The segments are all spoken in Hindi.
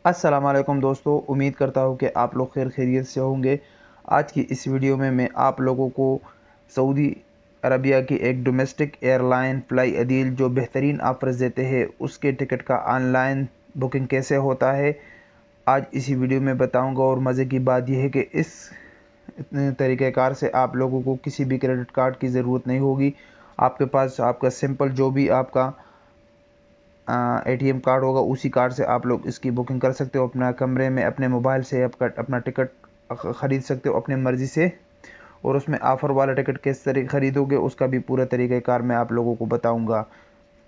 अस्सलाम वालेकुम दोस्तों, उम्मीद करता हूँ कि आप लोग खैरियत से होंगे। आज की इस वीडियो में मैं आप लोगों को सऊदी अरबिया की एक डोमेस्टिक एयरलाइन फ्लाई अदील जो बेहतरीन ऑफर्स देते हैं उसके टिकट का ऑनलाइन बुकिंग कैसे होता है आज इसी वीडियो में बताऊंगा। और मज़े की बात यह है कि इस तरीक़ेकार से आप लोगों को किसी भी क्रेडिट कार्ड की ज़रूरत नहीं होगी। आपके पास आपका सिंपल जो भी आपका एटीएम कार्ड होगा उसी कार्ड से आप लोग इसकी बुकिंग कर सकते हो। अपना कमरे में अपने मोबाइल से अपना टिकट ख़रीद सकते हो अपनी मर्ज़ी से। और उसमें ऑफ़र वाला टिकट किस तरीके ख़रीदोगे उसका भी पूरा तरीक़ाकार मैं आप लोगों को बताऊंगा,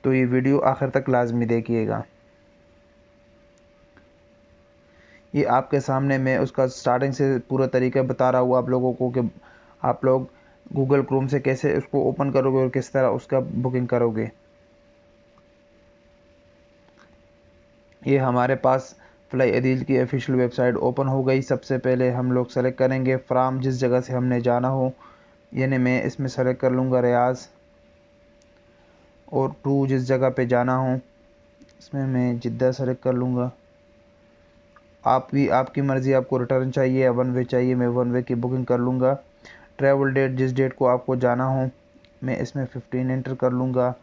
तो ये वीडियो आखिर तक लाजमी देखिएगा। ये आपके सामने मैं उसका स्टार्टिंग से पूरा तरीका बता रहा हूँ आप लोगों को कि आप लोग गूगल क्रोम से कैसे उसको ओपन करोगे और किस तरह उसका बुकिंग करोगे। ये हमारे पास फ्लाई अदील की ऑफिशियल वेबसाइट ओपन हो गई। सबसे पहले हम लोग सेलेक्ट करेंगे फ्राम, जिस जगह से हमने जाना हो, यानी मैं इसमें सेलेक्ट कर लूँगा रियाज। और टू, जिस जगह पे जाना हो इसमें मैं जिद्दा सेलेक्ट कर लूँगा। आपकी मर्ज़ी, आपको रिटर्न चाहिए या वन वे चाहिए, मैं वन वे की बुकिंग कर लूँगा। ट्रैवल डेट, जिस डेट को आपको जाना हो मैं इसमें 15 एंटर कर लूँगा।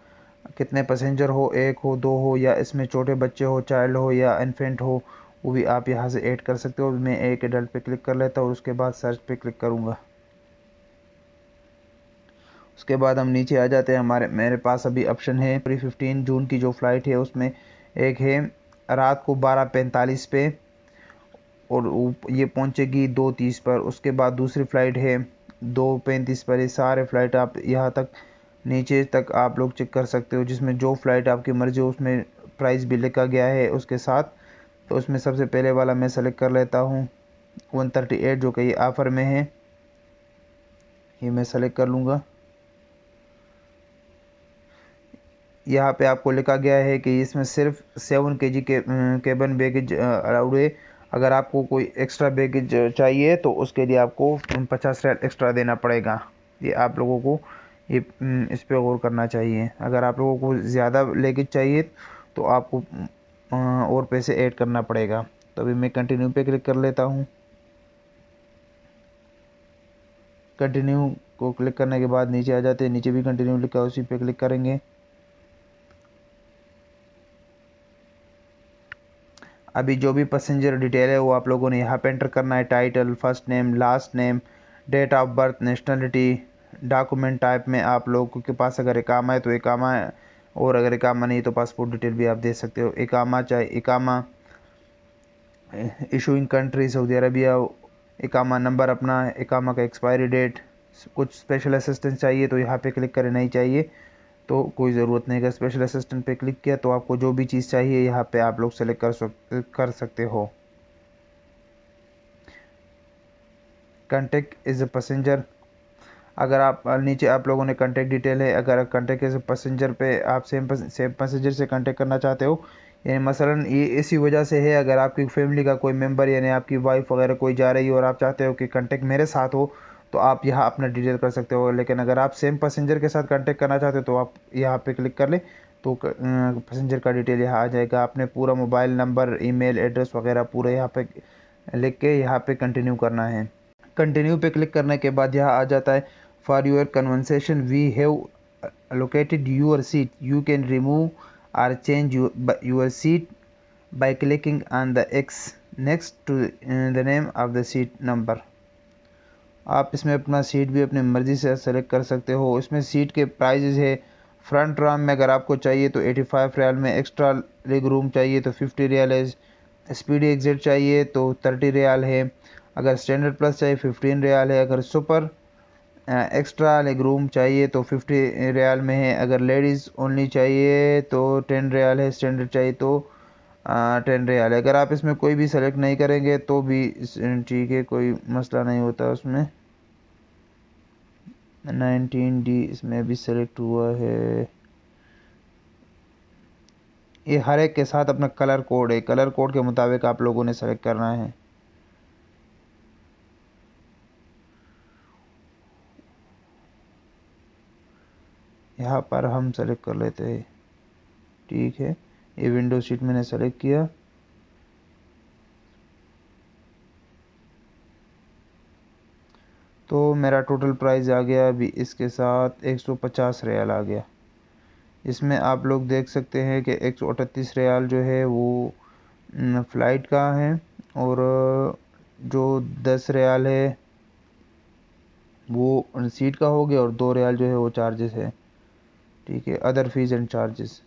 कितने पैसेंजर हो, एक हो, दो हो, या इसमें छोटे बच्चे हो, चाइल्ड हो या इन्फेंट हो, वो भी आप यहाँ से ऐड कर सकते हो। मैं एक एडल्ट पे क्लिक कर लेता हूँ और उसके बाद सर्च पे क्लिक करूँगा। उसके बाद हम नीचे आ जाते हैं। मेरे पास अभी ऑप्शन है 15 जून की जो फ़्लाइट है उसमें एक है रात को 12:45 पे और ये पहुंचेगी 2:30 पर। उसके बाद दूसरी फ़्लाइट है 2:35 पर। ये सारे फ़्लाइट आप यहाँ तक नीचे तक आप लोग चेक कर सकते हो, जिसमें जो फ़्लाइट आपकी मर्ज़ी हो उसमें प्राइस भी लिखा गया है उसके साथ। तो उसमें सबसे पहले वाला मैं सेलेक्ट कर लेता हूँ 138 जो कि ऑफ़र में है, ये मैं सेलेक्ट कर लूँगा। यहाँ पे आपको लिखा गया है कि इसमें सिर्फ 7 kg के केबन बैगेज अलाउड है। अगर आपको कोई एक्स्ट्रा बैगेज चाहिए तो उसके लिए आपको 50 रियाल एक्स्ट्रा देना पड़ेगा। ये आप लोगों को ये इस पे गौर करना चाहिए। अगर आप लोगों को ज़्यादा लगेज चाहिए तो आपको और पैसे ऐड करना पड़ेगा। तो अभी मैं कंटिन्यू पे क्लिक कर लेता हूँ। कंटिन्यू को क्लिक करने के बाद नीचे आ जाते हैं, नीचे भी कंटिन्यू लिखा है उसी पे क्लिक करेंगे। अभी जो भी पैसेंजर डिटेल है वो आप लोगों ने यहाँ पे एंटर करना है। Title, first name, last name, date of birth, nationality, document type में आप लोगों के पास अगर इकामा है तो इकामा है, और अगर इकामा नहीं तो पासपोर्ट डिटेल भी आप दे सकते हो। इकामा चाहे इकामा, इशूइंग कंट्री सऊदी अरबिया, इकामा नंबर अपना, इकामा का एक्सपायरी डेट। कुछ स्पेशल असिस्टेंस चाहिए तो यहाँ पे क्लिक करें, नहीं चाहिए तो कोई ज़रूरत नहीं। अगर स्पेशल असिस्टेंट पे क्लिक किया तो आपको जो भी चीज़ चाहिए यहाँ पे आप लोग सेलेक्ट कर सकते हो। कंटेक्ट एज ए पैसेंजर, अगर आप नीचे आप लोगों ने कंटेक्ट डिटेल है, अगर कंटेक्ट एज ए पैसेंजर पे आप सेम पैसेंजर से कंटेक्ट करना चाहते हो, यानी मसलन ये इसी वजह से है अगर आपकी फैमिली का कोई मेंबर यानी आपकी वाइफ वगैरह कोई जा रही हो और आप चाहते हो कि कंटेक्ट मेरे साथ हो तो आप यहाँ अपना डिटेल कर सकते हो। लेकिन अगर आप सेम पैसेंजर के साथ कंटेक्ट करना चाहते हो तो आप यहाँ पे क्लिक कर ले तो पैसेंजर का डिटेल यहाँ आ जाएगा। आपने पूरा मोबाइल नंबर, ईमेल एड्रेस वगैरह पूरे यहाँ पे लिख के यहाँ पे कंटिन्यू करना है। कंटिन्यू पे क्लिक करने के बाद यहाँ आ जाता है for your conversation we have allocated your seat, you can remove or change your seat by clicking on the X next to the name of the seat number। आप इसमें अपना सीट भी अपनी मर्ज़ी से सेलेक्ट कर सकते हो। इसमें सीट के प्राइजेज है, फ्रंट रॉम में अगर आपको चाहिए तो 85 रियाल में, एक्स्ट्रा लेग रूम चाहिए तो 50 रियाल है, स्पीडी एग्जिट चाहिए तो 30 रियाल है, अगर स्टैंडर्ड प्लस चाहिए 15 रियाल है, अगर सुपर एक्स्ट्रा लेग रूम चाहिए तो 50 रियाल में है, अगर लेडीज़ ओनली चाहिए तो 10 रियाल है, स्टैंडर्ड चाहिए तो 10 रियाल है। अगर आप इसमें कोई भी सेलेक्ट नहीं करेंगे तो भी ठीक है, कोई मसला नहीं होता उसमें। 19D इसमें भी सेलेक्ट हुआ है। ये हर एक के साथ अपना कलर कोड है, कलर कोड के मुताबिक आप लोगों ने सेलेक्ट करना है। यहाँ पर हम सेलेक्ट कर लेते हैं, ठीक है। ये विंडो सीट मैंने सेलेक्ट किया। तो मेरा टोटल प्राइस आ गया अभी इसके साथ 150 रियाल आ गया। इसमें आप लोग देख सकते हैं कि 138 रियाल जो है वो फ़्लाइट का है, और जो 10 रियाल है वो सीट का हो गया, और 2 रियाल जो है वो चार्जेस है। ठीक है, अदर फीस एंड चार्जेस।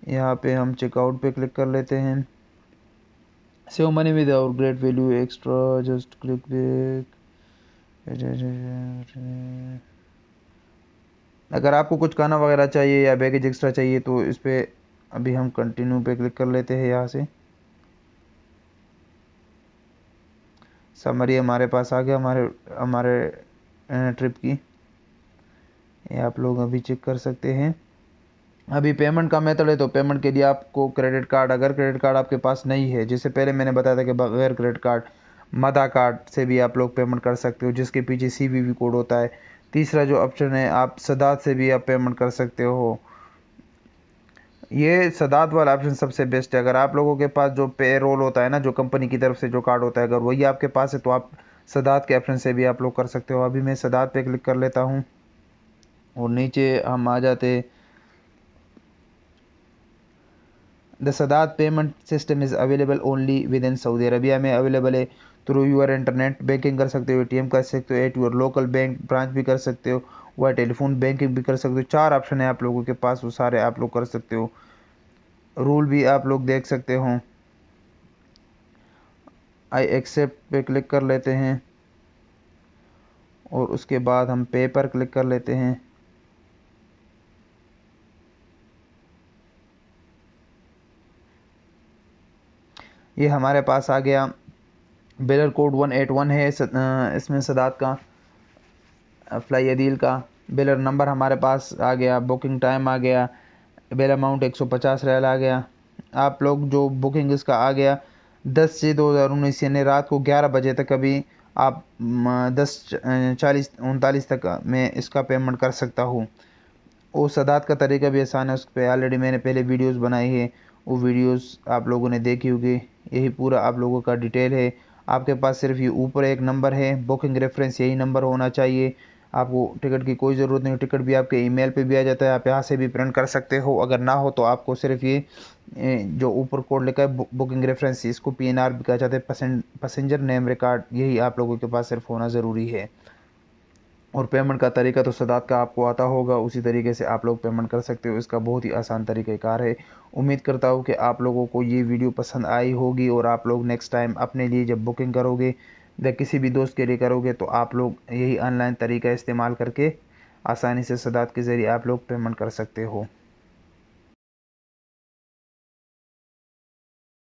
यहाँ पे हम चेकआउट पे क्लिक कर लेते हैं। Save money with our great value extra, just click back. अगर आपको कुछ खाना वगैरह चाहिए या बैगेज एक्स्ट्रा चाहिए तो इस पर अभी हम कंटिन्यू पे क्लिक कर लेते हैं। यहाँ से समरी हमारे पास आ गया हमारे हमारे ट्रिप की, ये आप लोग अभी चेक कर सकते हैं। अभी पेमेंट का मेथड है, तो पेमेंट के लिए आपको क्रेडिट कार्ड, अगर क्रेडिट कार्ड आपके पास नहीं है, जैसे पहले मैंने बताया था कि बगैर क्रेडिट कार्ड मदा कार्ड से भी आप लोग पेमेंट कर सकते हो, जिसके पीछे CVV कोड होता है। तीसरा जो ऑप्शन है, आप सदात से भी आप पेमेंट कर सकते हो। ये सदात वाला ऑप्शन सबसे बेस्ट है। अगर आप लोगों के पास जो पे रोल होता है ना, जो कंपनी की तरफ से जो कार्ड होता है, अगर वही आपके पास है तो आप सदात के ऑप्शन से भी आप लोग कर सकते हो। अभी मैं सदात पे क्लिक कर लेता हूँ और नीचे हम आ जाते। The SADAD payment system is available only with in Saudi Arabia में अवेलेबल है। थ्रू यूर इंटरनेट बैंकिंग कर सकते हो, ATM कर सकते हो, at your local bank branch भी कर सकते हो, वह टेलीफोन बैंकिंग भी कर सकते हो। 4 ऑप्शन है आप लोगों के पास, वो सारे आप लोग कर सकते हो। रूल भी आप लोग देख सकते हो। आई एक्सेप्ट पे क्लिक कर लेते हैं और उसके बाद हम पे पर क्लिक कर लेते हैं। ये हमारे पास आ गया। बिलर कोड 181 है इसमें सदात का, फ्लाई अदील का। बिलर नंबर हमारे पास आ गया, बुकिंग टाइम आ गया, बिल अमाउंट 150 रियाल आ गया। आप लोग जो बुकिंग इसका आ गया 10 से 2019 यानी रात को 11 बजे तक, अभी आप 10:40-39 तक मैं इसका पेमेंट कर सकता हूँ। वो सदात का तरीका भी आसान है, उस पर ऑलरेडी मैंने पहले वीडियोस बनाई है, वो वीडियोस आप लोगों ने देखी होगी। यही पूरा आप लोगों का डिटेल है। आपके पास सिर्फ ये ऊपर एक नंबर है बुकिंग रेफरेंस, यही नंबर होना चाहिए। आपको टिकट की कोई ज़रूरत नहीं, टिकट भी आपके ईमेल पे भी आ जाता है, आप यहाँ से भी प्रिंट कर सकते हो। अगर ना हो तो आपको सिर्फ ये जो ऊपर कोड लिखा है बुकिंग रेफरेंस, इसको PNR भी कहा जाता है, पैसेंजर नेम रिकॉर्ड, यही आप लोगों के पास सिर्फ होना ज़रूरी है। और पेमेंट का तरीका तो सदात का आपको आता होगा, उसी तरीके से आप लोग पेमेंट कर सकते हो। इसका बहुत ही आसान तरीक़ाकार है। उम्मीद करता हूँ कि आप लोगों को ये वीडियो पसंद आई होगी, और आप लोग नेक्स्ट टाइम अपने लिए जब बुकिंग करोगे या किसी भी दोस्त के लिए करोगे तो आप लोग यही ऑनलाइन तरीका इस्तेमाल करके आसानी से सदात के ज़रिए आप लोग पेमेंट कर सकते हो।